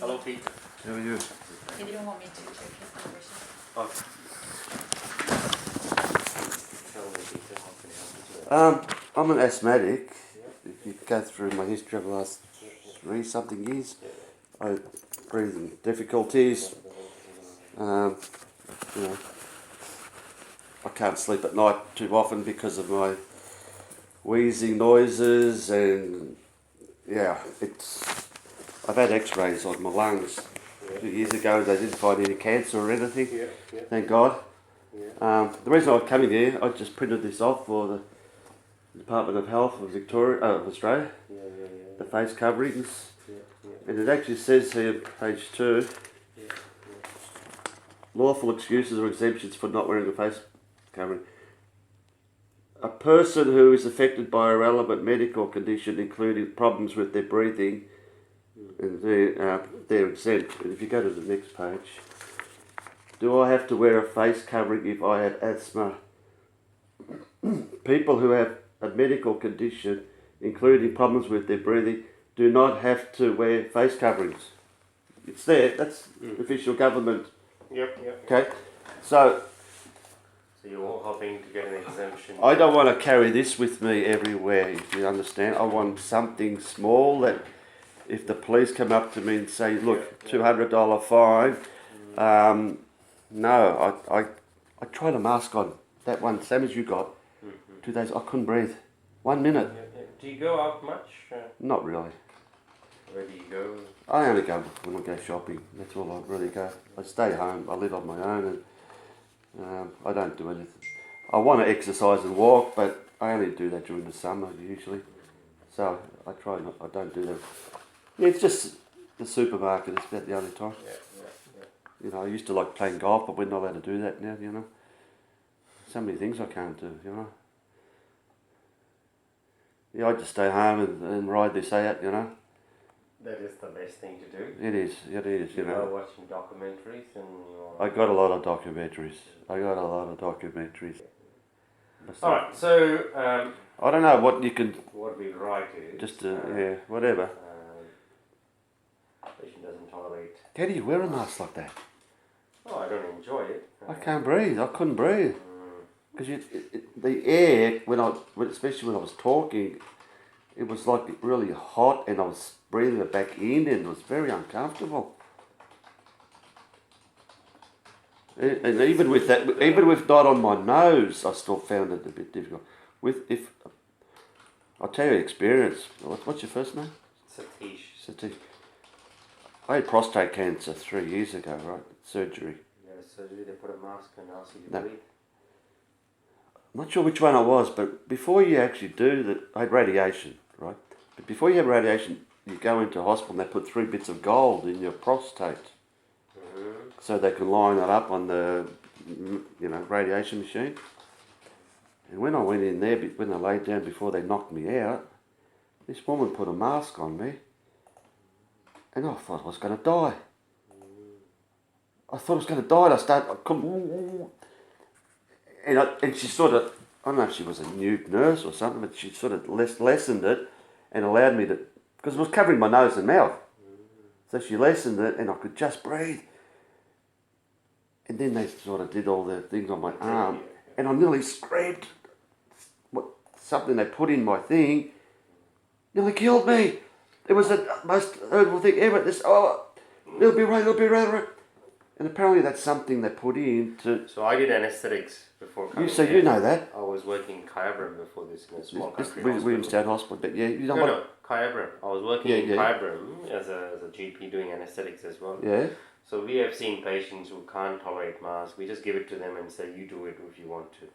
Hello, Pete. How are you? He didn't want me to check his numbers. Oh. Tell me, Peter, how can I help you today? I'm an asthmatic. Yeah. If you go through my history over the last 3-something years, I breathing difficulties. You know, I can't sleep at night too often because of my wheezing noises, and yeah, I've had X-rays on my lungs 2 years ago. They didn't find any cancer or anything. Yeah. Thank God. Yeah. The reason I'm coming here, I just printed this off for the Department of Health of Australia. Yeah. The face coverings, Yeah. and it actually says here, page 2, Yeah. lawful excuses or exemptions for not wearing a face covering. A person who is affected by a relevant medical condition, including problems with their breathing, and they're exempt. And if you go to the next page, do I have to wear a face covering if I have asthma? People who have a medical condition, including problems with their breathing, do not have to wear face coverings. It's there. That's official government. Yep. Okay, so you're all hoping to get an exemption. I don't want to carry this with me everywhere, if you understand. I want something small that if the police come up to me and say, look, $200 fine, no, I tried a mask on, that one, same as you got, 2 days, I couldn't breathe. 1 minute. Yeah. Do you go out much? Not really. Where do you go? I only go when I go shopping, that's all I really go. I stay home, I live on my own, and I don't do anything. I want to exercise and walk, but I only do that during the summer usually. So I try not, I don't do that. Yeah, it's just the supermarket, it's about the only time. Yeah. You know, I used to like playing golf, but we're not allowed to do that now, you know. So many things I can't do, you know. Yeah, I just stay home and ride this out, you know. That is the best thing to do. It is, you know. You're watching documentaries and you're... I got a lot of documentaries. Alright, so... I don't know what you can... what we write is... Just, whatever. Patient doesn't tolerate... How do you wear a mask like that? Oh, I don't enjoy it. I can't breathe. I couldn't breathe. Because the air, especially when I was talking, it was like really hot, and I was breathing it back in, and it was very uncomfortable. And even with that, even with not on my nose, I still found it a bit difficult. I'll tell you experience. What's your first name? Satish. I had prostate cancer 3 years ago, right? Surgery. Yeah, surgery, they put a mask and ask you to No. breathe. I'm not sure which one I was, but before you actually do that, I had radiation, right? But before you have radiation, you go into hospital and they put 3 bits of gold in your prostate. So they can line it up on the, radiation machine. And when I went in there, when I laid down before they knocked me out, this woman put a mask on me, and I thought I was going to die. And she sort of, I don't know if she was a new nurse or something, but she sort of lessened it and allowed me to, because it was covering my nose and mouth. So she lessened it and I could just breathe. And then they sort of did all the things on my arm, and I nearly scraped something they put in my thing, nearly killed me. It was the most horrible thing ever. It'll be right. And apparently that's something they put in to... So I did anesthetics before coming So here. you know that. I was working in Kyabram before this in a small This country hospital. Williamstown Hospital, but yeah, you know No, Kyabram. I was working in Yeah. Kyabram as a GP doing anesthetics as well. Yeah. So we have seen patients who can't tolerate masks. We just give it to them and say, you do it if you want to.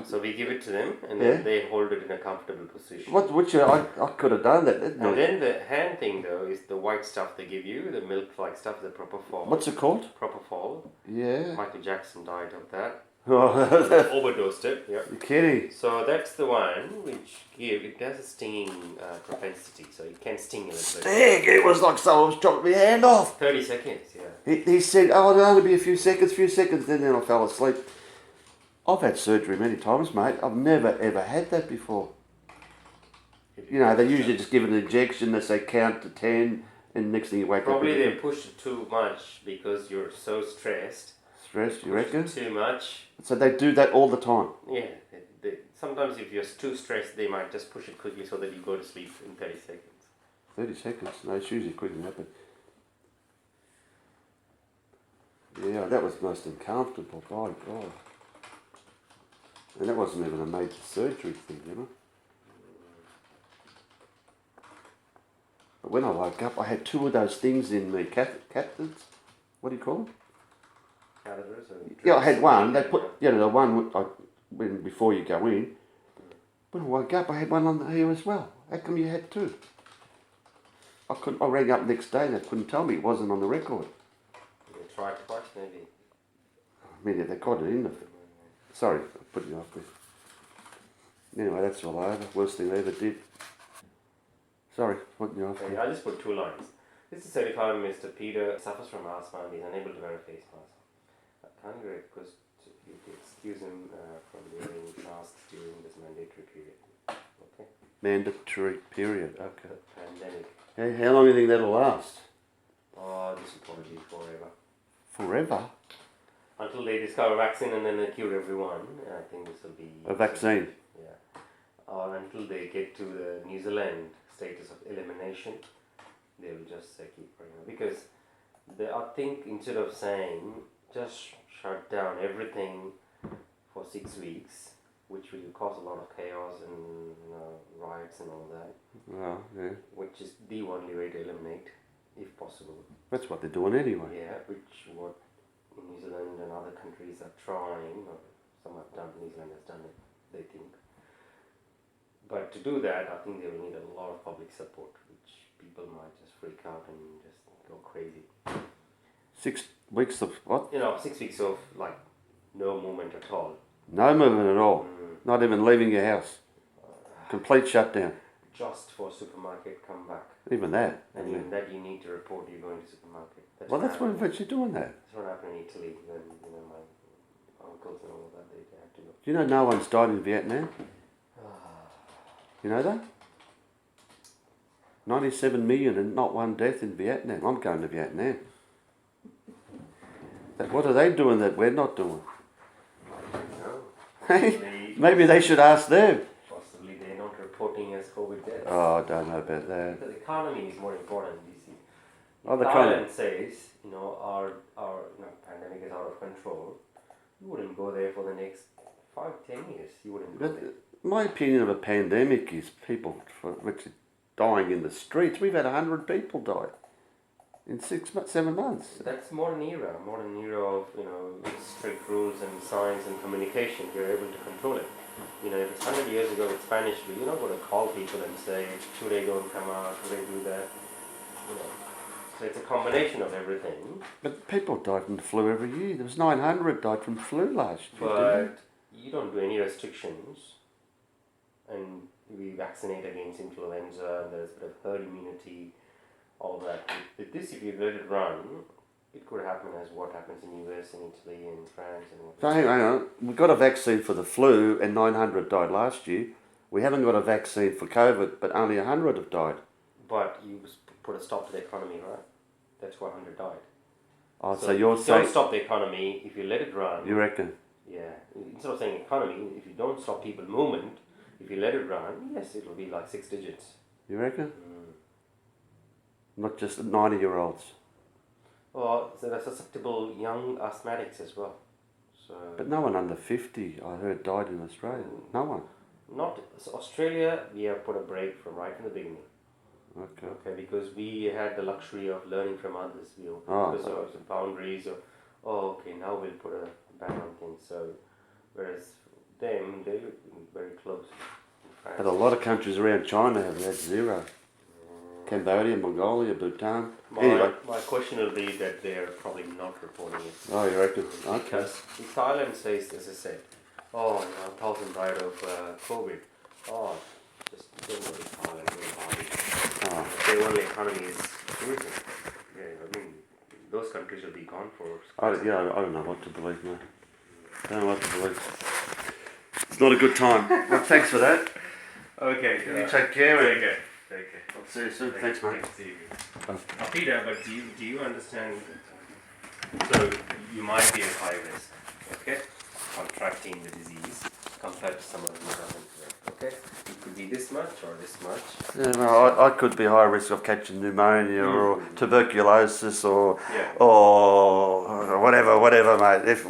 So we give it to them, and then they hold it in a comfortable position. I could have done that. And then the hand thing, though, is the white stuff they give you, the milk-like stuff, the Propofol. What's it called? Propofol. Yeah. Michael Jackson died of that. Oh, Overdosed it, yeah. you're kidding. So that's the one which it has a stinging propensity, so it can sting a little bit. Sting! It was like someone was chopping my hand off. 30 seconds, yeah. He said, oh, it'll only be a few seconds, then I fell asleep. I've had surgery many times, mate. I've never ever had that before. You know, they usually just give an injection, they say count to 10, and next thing you wake Probably up... they push it too much because you're so stressed. Stressed, you reckon? Too much. So they do that all the time? Yeah. Sometimes if you're too stressed, they might just push it quickly so that you go to sleep in 30 seconds. 30 seconds? No, it's usually quicker than that, but... Yeah, that was most uncomfortable, by God. And that wasn't even a major surgery thing, you know? But when I woke up, I had 2 of those things in me, catheters. What do you call them? Catheters? Yeah, I had one. They put, the one when before you go in. When I woke up, I had one on here as well. How come you had 2? I rang up next day and they couldn't tell me it wasn't on the record. You tried twice, maybe. Maybe they got it in there. Sorry, I put you off with. Anyway, that's all over. Worst thing I ever did. Sorry, putting you off. Okay, I just put 2 lines. This is 35 Mr. Peter suffers from asthma and is unable to wear a face mask. I can't request you to excuse him from wearing masks during this mandatory period. Okay? Mandatory period, okay. The pandemic. Hey, how long do you think that'll last? Oh, this will probably be forever. Forever? Until they discover a vaccine and then they cure everyone. I think this will be... A vaccine? Yeah. Or until they get to the New Zealand status of elimination, they will just keep going on. Because I think instead of saying just shut down everything for 6 weeks, which will cause a lot of chaos and riots and all that. Well, yeah. Which is the only way to eliminate, if possible. That's what they're doing anyway. Yeah, which what New Zealand and other countries are trying, or some have done, New Zealand has done it, they think. But to do that, I think they will need a lot of public support, which people might just freak out and just go crazy. 6 weeks of what? 6 weeks of like no movement at all. No movement at all. Not even leaving your house. Complete shutdown. Just for supermarket come back. Even that. And even that you need to report you're going to supermarket. That's what you're doing that. That's what happened in Italy when my uncles and all of that, they had to go. Do you know no one's died in Vietnam? You know that? 97 million and not one death in Vietnam. I'm going to Vietnam. What are they doing that we're not doing? Hey, maybe they should ask them. Possibly they're not reporting as COVID deaths. Oh, I don't know about that. The economy is more important, you see. Oh, the Thailand says, our pandemic is out of control. You wouldn't go there for the next 5-10 years. You wouldn't go there. My opinion of a pandemic is people which are dying in the streets. We've had 100 people die in 7 months. That's modern era of strict rules and science and communication. You're able to control it. If it's 100 years ago with Spanish flu, you're not going to call people and say, should they go and come out, should they do that? So it's a combination of everything. But people died from the flu every year. There was 900 died from flu last year. But you don't do any restrictions, and we vaccinate against influenza, and there's a bit of herd immunity, all that. With this, if you let it run, it could happen as what happens in US and Italy and France and all that. So hang on, we got a vaccine for the flu and 900 died last year. We haven't got a vaccine for COVID, but only 100 have died. But you put a stop to the economy, right? That's why 100 died. Oh, so you're don't saying... stop the economy if you let it run. You reckon? Yeah. Instead of saying economy, if you don't stop people movement, if you let it run, yes, it'll be like 6 digits. You reckon? Not just 90-year-olds. Well, so they're susceptible young asthmatics as well. So. But no one under 50, I heard, died in Australia. No one. So Australia, we have put a break from right from the beginning. Okay, because we had the luxury of learning from others. Because of the boundaries of, now we'll put a ban on things. So, whereas them, they look very close. But a lot of countries around China have had 0. Cambodia, Mongolia, Bhutan. Anyway. My question will be that they're probably not reporting it. Oh, you reckon? Okay. Because Thailand says, as I said, 1,000 died of COVID. Just don't go to Thailand, go to Bali. Their only economy is tourism. Yeah, those countries will be gone for... I don't know what to believe, man. I don't know what to believe. It's not a good time. Well, thanks for that. Okay. You take care. Take care. Okay. I'll see you soon. Thanks, mate. See you. Peter, but do you understand? So you might be at high risk, okay, contracting the disease compared to some of the others. Okay, it could be this much or this much. Yeah, no, I could be high risk of catching pneumonia or tuberculosis or whatever, mate. If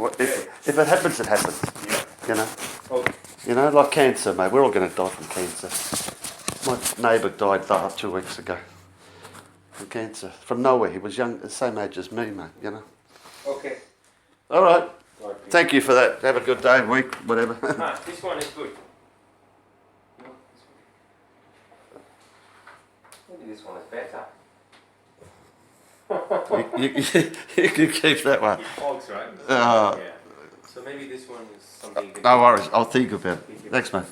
it happens, it happens. Yeah. You know. Okay. You know, like cancer, mate. We're all going to die from cancer. My neighbour died 2 weeks ago from cancer. From nowhere. He was young, the same age as me, mate, you know. Okay. All right. Thank you for that. Have a good day, week, whatever. This one is good. Maybe this one is better. you keep that one. It fogs, right? Yeah. So maybe this one is something. No worries. I'll think about it. Thanks, mate.